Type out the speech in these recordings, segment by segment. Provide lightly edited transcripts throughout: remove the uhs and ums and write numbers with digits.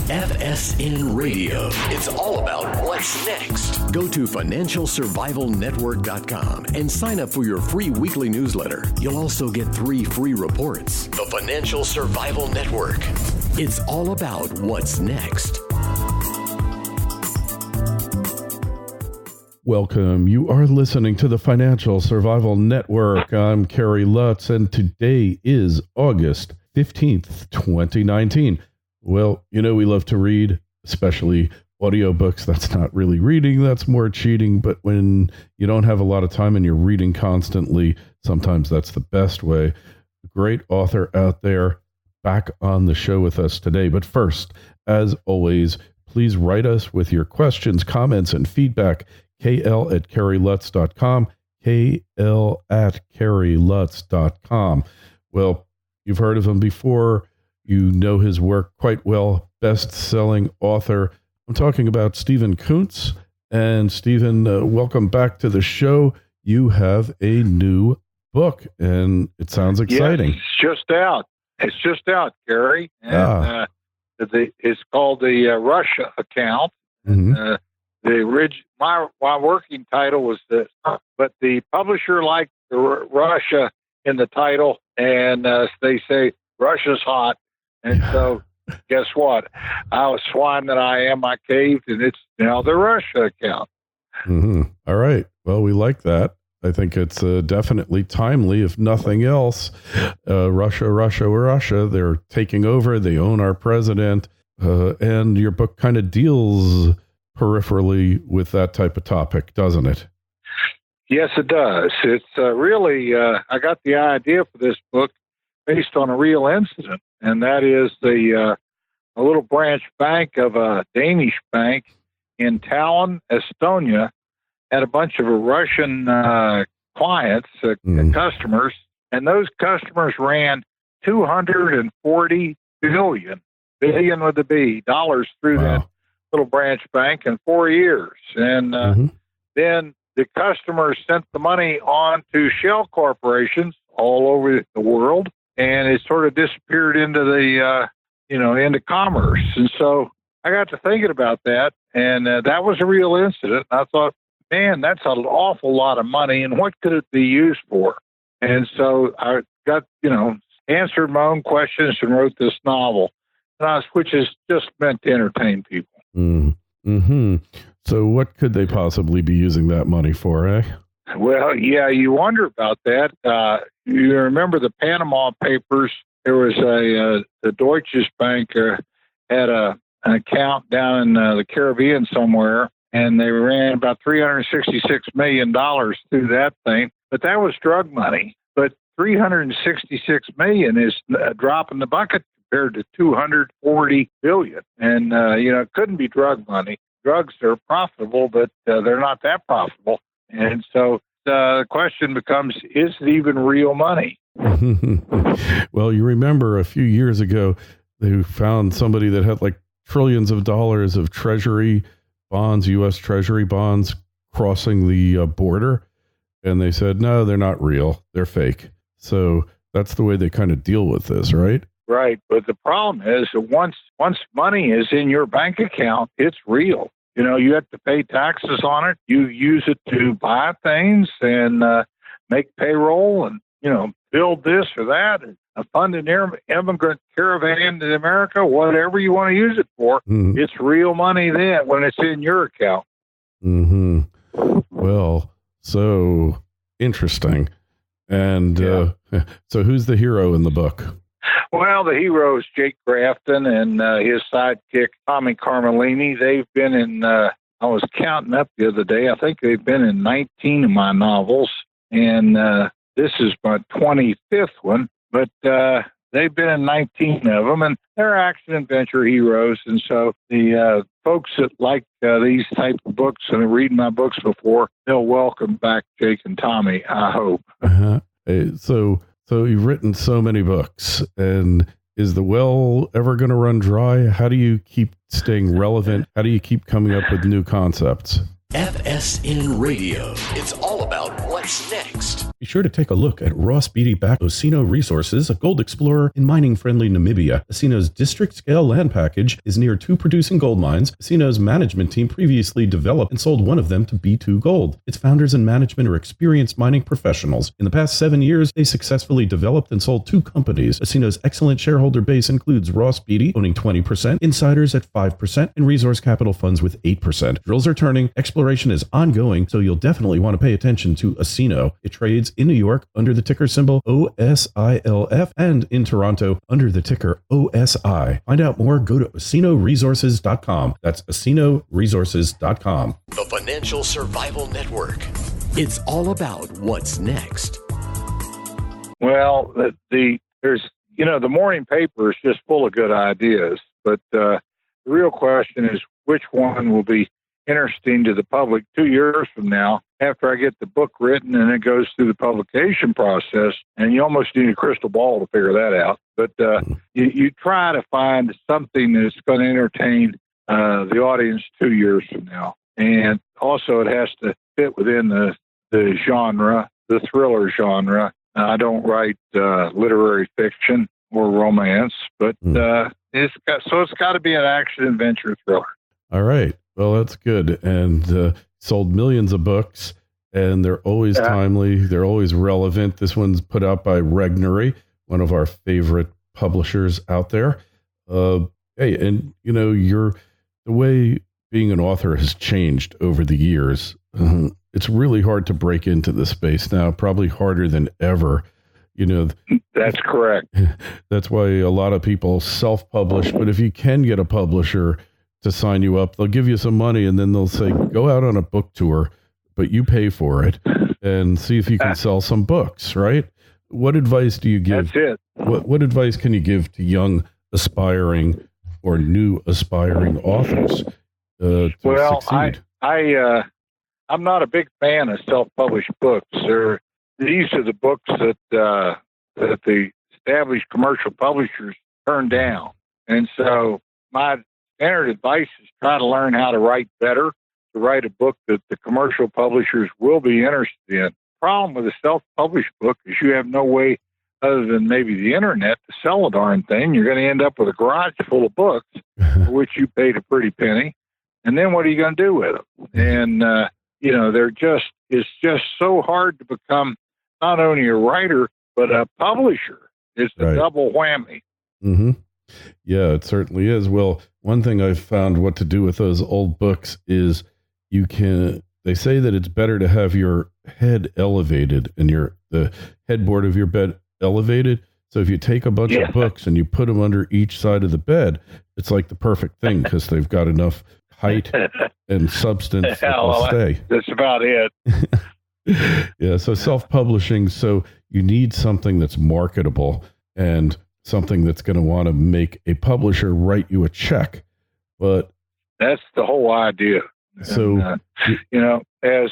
FSN Radio. It's all about what's next. Go to financialsurvivalnetwork.com and sign up for your free weekly newsletter. You'll also get 3 free reports. The Financial Survival Network. It's all about what's next. Welcome. You are listening to the Financial Survival Network. I'm Kerry Lutz, and today is August 15th, 2019. Well, you know, we love to read, especially audiobooks. That's not really reading, that's more cheating. But when you don't have a lot of time and you're reading constantly, sometimes that's the best way. A great author out there back on the show with us today. But first, as always, please write us with your questions, comments, and feedback. KL@KerryLutz.com, KL@KerryLutz.com. Well, you've heard of him before. You know his work quite well. Best-selling author. I'm talking about Stephen Coonts. And Stephen, welcome back to the show. You have a new book, and it sounds exciting. Yes, it's just out, Gary. And, it's called the Russia account. Mm-hmm. My working title was this, but the publisher liked the Russia in the title, and they say Russia's hot. And so, guess what? I was swine that I am. I caved, and it's now the Russia account. Mm-hmm. All right. Well, we like that. I think it's definitely timely, if nothing else. Russia. They're taking over. They own our president. And your book kind of deals peripherally with that type of topic, doesn't it? Yes, it does. It's really, I got the idea for this book based on a real incident, and that is a little branch bank of a Danish bank in Tallinn, Estonia, had a bunch of Russian clients, customers, and those customers ran $240 billion with a B, dollars through that little branch bank in 4 years. And then the customers sent the money on to shell corporations all over the world, and it sort of disappeared into the, into commerce. And so I got to thinking about that, and that was a real incident. I thought, man, that's an awful lot of money, and what could it be used for? And so I got, answered my own questions and wrote this novel, which is just meant to entertain people. Mm-hmm. So what could they possibly be using that money for, eh? Well, yeah, you wonder about that. You remember the Panama Papers? There was the Deutsche Bank had an account down in the Caribbean somewhere, and they ran about $366 million through that thing. But that was drug money. But $366 million is a drop in the bucket compared to $240 billion. And, it couldn't be drug money. Drugs are profitable, but they're not that profitable. And so the question becomes, is it even real money? Well, you remember a few years ago, they found somebody that had like trillions of dollars of treasury bonds, U.S. treasury bonds crossing the border. And they said, no, they're not real. They're fake. So that's the way they kind of deal with this, right? Right. But the problem is that once money is in your bank account, it's real. You have to pay taxes on it. You use it to buy things and make payroll and, build this or that, and fund an immigrant caravan to America, whatever you want to use it for. Mm-hmm. It's real money then when it's in your account. Mm-hmm. Well, so interesting. And so who's the hero in the book? Well, the hero is Jake Grafton and his sidekick, Tommy Carmellini. They've been in, I was counting up the other day, I think they've been in 19 of my novels, and this is my 25th one, but they've been in 19 of them, and they're action-adventure heroes, and so the folks that like these type of books and have read my books before, they'll welcome back Jake and Tommy, I hope. So you've written so many books, and is the well ever going to run dry? How do you keep staying relevant? How do you keep coming up with new concepts? FSN Radio. It's all about what's next. Be sure to take a look at Ross Beatty-backed Osino Resources, a gold explorer in mining-friendly Namibia. Osino's district-scale land package is near 2 producing gold mines. Osino's management team previously developed and sold one of them to B2 Gold. Its founders and management are experienced mining professionals. In the past 7 years, they successfully developed and sold 2 companies. Osino's excellent shareholder base includes Ross Beatty, owning 20%, insiders at 5%, and resource capital funds with 8%. Drills are turning, exploration is ongoing, so you'll definitely want to pay attention to Osino. It trades in New York under the ticker symbol OSILF and in Toronto under the ticker OSI. Find out more, go to OsinoResources.com. That's OsinoResources.com. The Financial Survival Network. It's all about what's next. Well, there's the morning paper is just full of good ideas, but the real question is which one will be interesting to the public 2 years from now after I get the book written and it goes through the publication process. And you almost need a crystal ball to figure that out. But you try to find something that's going to entertain the audience 2 years from now. And also it has to fit within the genre, the thriller genre. I don't write literary fiction or romance, but it's got to be an action adventure thriller. All right. Well, that's good. And sold millions of books, and they're always timely. They're always relevant. This one's put out by Regnery, one of our favorite publishers out there. Hey, and the way being an author has changed over the years. It's really hard to break into this space now, probably harder than ever. That's correct. That's why a lot of people self-publish. But if you can get a publisher to sign you up, they'll give you some money and then they'll say, go out on a book tour, but you pay for it and see if you can sell some books, right? What advice do you give? That's it. What advice can you give to young aspiring or new aspiring authors to succeed? I'm not a big fan of self-published books. These are the books that the established commercial publishers turn down. And so my standard advice is try to learn how to write better, to write a book that the commercial publishers will be interested in. The problem with a self-published book is you have no way other than maybe the internet to sell a darn thing. You're going to end up with a garage full of books for which you paid a pretty penny. And then what are you going to do with them? And, it's just so hard to become not only a writer, but a publisher. It's a double whammy. Mm-hmm. Yeah, it certainly is. Well, one thing I've found what to do with those old books is they say that it's better to have your head elevated and the headboard of your bed elevated. So if you take a bunch of books and you put them under each side of the bed, it's like the perfect thing because they've got enough height and substance that they'll stay. That's about it. Yeah, so self-publishing, so you need something that's marketable and something that's going to want to make a publisher write you a check. But that's the whole idea. So, and, as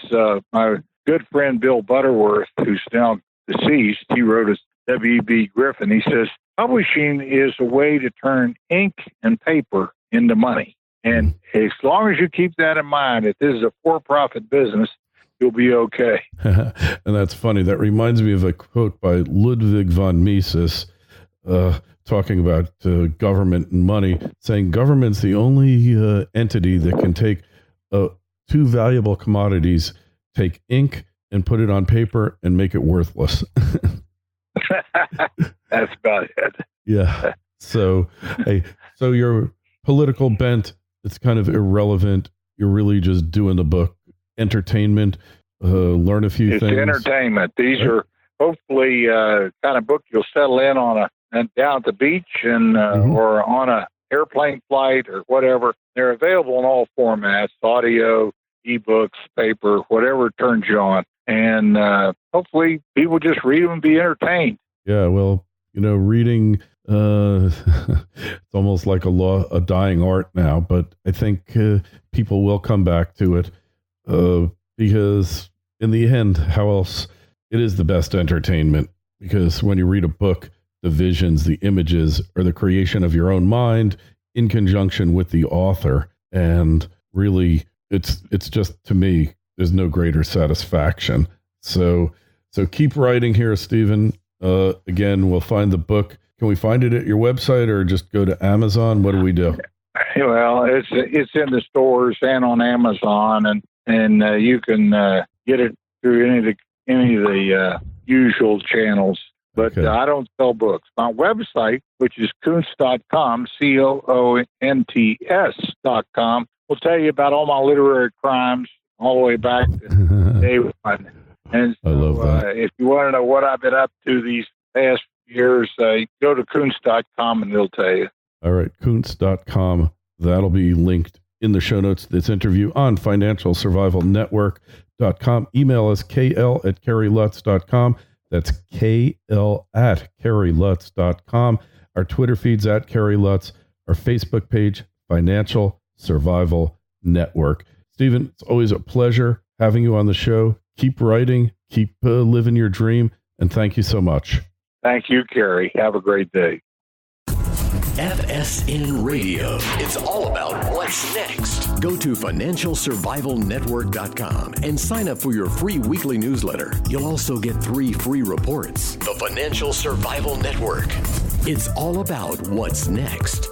my good friend Bill Butterworth, who's now deceased, he wrote as W.B. Griffin. He says, publishing is a way to turn ink and paper into money. And as long as you keep that in mind, if this is a for-profit business, you'll be okay. And that's funny. That reminds me of a quote by Ludwig von Mises talking about government and money, saying government's the only entity that can take two valuable commodities, take ink and put it on paper and make it worthless. That's about it. Yeah. So, so your political bent, it's kind of irrelevant. You're really just doing the book. Entertainment, learn a few things. It's entertainment. These are hopefully kind of books you'll settle in on down at the beach and or on a airplane flight or whatever. They're available in all formats: audio, ebooks, paper, whatever turns you on. And hopefully people just read them and be entertained. Yeah, well, reading, it's almost like a dying art now, but I think people will come back to it. Because in the end, how else? It is the best entertainment, because when you read a book, the visions, the images are the creation of your own mind in conjunction with the author. And really, it's just, to me, there's no greater satisfaction. So So keep writing here, Stephen. Again, we'll find the book. Can we find it at your website or just go to Amazon? What do we do? Well, it's in the stores and on Amazon, and you can get it through any of the usual channels. But Okay. I don't sell books. My website, which is Coonts.com, COONTS.com, will tell you about all my literary crimes all the way back to day one. And so, I love that. If you want to know what I've been up to these past years, go to Coonts.com and they'll tell you. All right, Coonts.com. That'll be linked in the show notes to this interview on financialsurvivalnetwork.com. Email us kl@kerrylutz.com. That's kl@kerrylutz.com. Our Twitter feed's @KerryLutz. Our Facebook page, Financial Survival Network. Stephen, it's always a pleasure having you on the show. Keep writing, keep living your dream, and thank you so much. Thank you, Kerry. Have a great day. FSN Radio. It's all about what's next. Go to financialsurvivalnetwork.com and sign up for your free weekly newsletter. You'll also get 3 free reports. The Financial Survival Network. It's all about what's next.